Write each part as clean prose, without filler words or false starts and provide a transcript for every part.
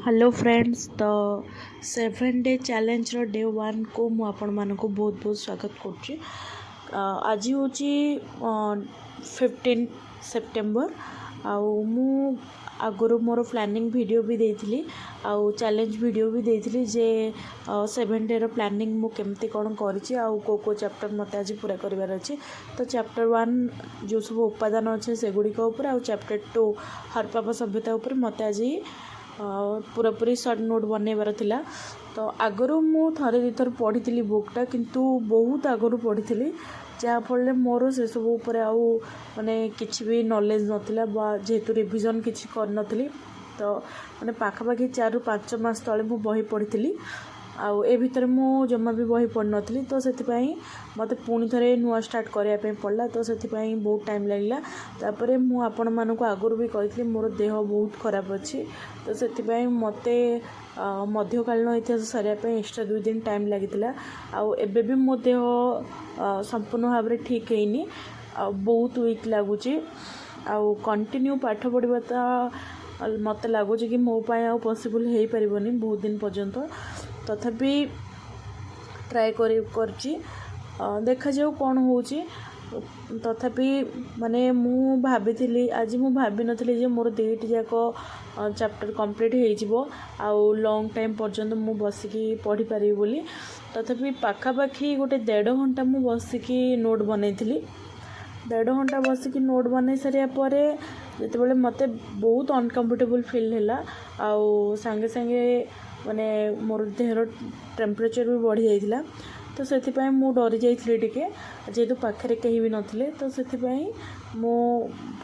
Hello friends. तो 7 day challenge रो day 1 को मु आपण मानक बहुत बहुत स्वागत करुच्ची। आज हूँ 15 सेप्टेम्बर मु आगुरी मोर प्लानिंग वीडियो भी देती आउ चैलेंज वीडियो भी देती जे 7 डे रो प्लानिंग मु केमती कौन करी आउ को चैप्टर मत आज पूरा करार अच्छे। तो चैप्टर 1 जो सब उपादान अच्छे से गुड़िक आउ चैप्टर 2 हरपाप सभ्यता उपर मत आज पूरापूरी सर्ट नोट बनइबार थिला। तो आगरू मु थरे दी थर पढ़ी बुकटा किंतु बहुत आगरू पढ़ी जहाँफल मोर से सब उपर आउ माने किछि भी नॉलेज नथिला बा जेहेतु रिविजन किछि कर नथली। तो माने पाखापाखि 4 ରୁ 5 मास तले मु बही पढ़ी आउ ए भितर मु जमा भी बही पढ़ नथली। तो सेतिपई मते पुणी थरे नुआ स्टार्ट करिया पे पड़ला। तो सेतिपई बहुत टाइम लागला। तापरे मु आपण मानको आगुर भी कहितली मोर देह बहुत खराब अछि। तो सेतिपई मते मध्यकालीन इतिहास सरिया पे एक्स्ट्रा 2 दिन टाइम लागितला। आउ एबे भी मो देह संपूर्ण भाव रे ठीक हेइनी, बहुत वीक लागुची। आउ कंटिन्यू पाठ पढ़िबा त मते लागुची कि मो पाए आ पॉसिबल हेइ परिबनी बहुत दिन पर्यंत। तथापि ट्राए करची देखा जाऊ कौन होची। तथापि माने मु भाभी आज मु भाभी नथली जे मोर 2टी जाक चैप्टर कंप्लीट हो जिवो आउ लॉन्ग टाइम पर्यंत मु बसिकी पढ़ी पारि बोली। तथापि पाखापाखि गोटे 1.5 घंटा मु बसिकी नोट बनैथिली। 1.5 घंटा बसिकी नोट बनै सारिया परे जेतेबेले मते बहुत अनकम्फर्टेबल फील हैला आउ संगे संगे माने मोर देहर टेम्परेचर भी बढ़ी जाइथिला। तो सेतिपई मु डरी जाइथिली टिके जेहेतु पाखरे कहीं भी नथिले। तो सेतिपई मु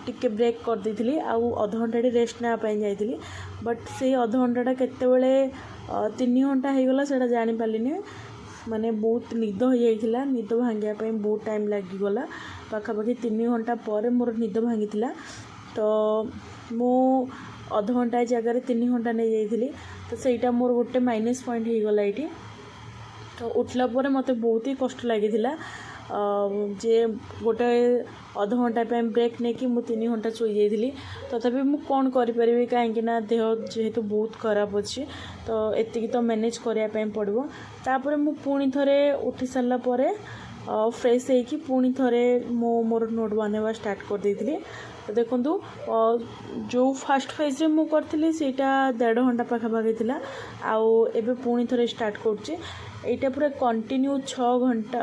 टिके ब्रेक कर देथिली आउ आधा घंटा रेस्ट ना पाई जाइथिली। बट से आधा घंटा केतेबेले 3 घंटा हो गला सेटा जानि पालिनी। माने बहुत निद हो जाइथिला, निद भांगिया पई बहुत टाइम लागी गला। पाखापाखि 3 घंटा पर मोर निद भांगिथिला। तो मु आधा घंटा जगह 3 घंटा नहीं जाइथिली। तो सेटा मोर गोटे माइनस पॉइंट हो गला एटी। तो उठला पर मते बहुत ही कष्ट लागिथिला जे गोटे आधा घंटा पे ब्रेक नहीं कि 3 घंटा सोई जाइथिली। तथापि मु कौन करि परिबे काहेकि ना देह जेहेतु बहुत खराब अछि। तो एतिकी तो मैनेज करिया पे पड़बो। तापर मु पुणी थरे उठी सारला परे फ्रेश होइकी पुणी थरे मोर नोट बनवा स्टार्ट कर देइथिली। तो देखो जो फास्ट फेज रे मु करथिली सेटा 1.5 घंटा पाखापाखि थिला आउ एबे पुणी थरे स्टार्ट करछि। एटा पूरा कंटिन्यू 6 घंटा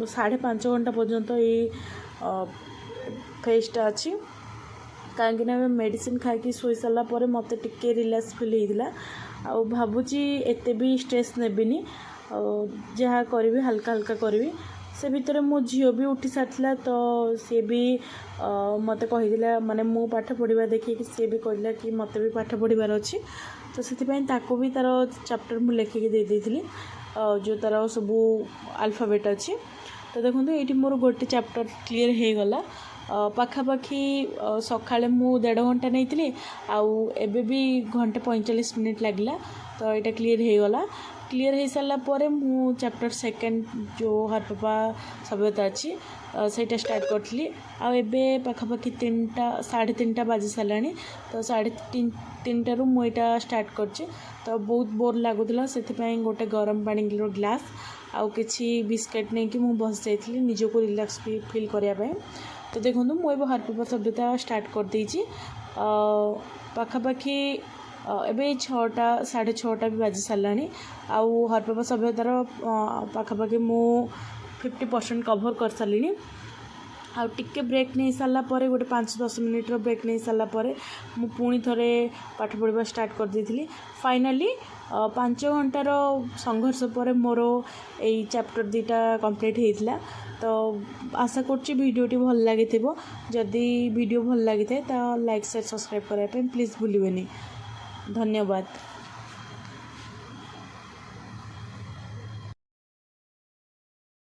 5.5 घंटा पर्यंत ये फेजटा अच्छी। कहीं ना मेडिसिन खाई शोई सारा पर मत टिके रिलैक्स फील होता आउ भावुची एते भी स्ट्रेस नेबिनी जहाँ करी हल्का हल्का करी। से भितर मो झील भी उठी सारी। तो सी भी मत कहीला माने मो पाठ पढ़ा देखिए सी भी कहला कि मत भी पाठ पढ़ार अच्छी। तो से भी तार चैप्टर मुझे लिखिकी दे देती जो तार सबू अल्फाबेट अच्छी। तो देखो ये मोर गोटे चैप्टर क्लीयर हो गला। पाखापाखि सकाळे मु 1.5 घंटा नहीं आउ एबे भी घंटे 45 मिनिट लगला। तो यहाँ क्लीयर हो गला। क्लीयर हो सारा पर मु चैप्टर 2 जो हरपापा सभ्यता अच्छी सेटा स्टार्ट करी आउ एबे पाखापाखि 3:30 बाजी सारा। तो 3:30 रु मुझा स्टार्ट करछि। तो बहुत बोर लगुला से गोटे गरम पानी ग्लास आउ किछि बिस्किट नहीं कि मु बस जाइली निजको रिलैक्स फील करने। तो देखो मुझे हरपापा सभ्यता स्टार्ट कर देछि। पाखापाखि एबे 6टा 6:30 भी बाजी सारा आउ हरपापा सभ्यतार पाखापाखि मु 50% कभर कर सारी। आउ टिके ब्रेक नहीं सारा पर गोटे 5-10 मिनिट्र ब्रेक नहीं सारा पर मु पुणी थरे पाठ पढ़ा स्टार्ट कर देथिली। फाइनाली 5 घंटार संघर्ष पर मोर यही चैप्टर 2टा कंप्लीट होता। तो आशा करछि वीडियोटी भल लगी। जदि वीडियो भल लगी था तो लाइक शेयर सब्सक्राइब करने प्लीज़ भूलिबेनी। धन्यवाद।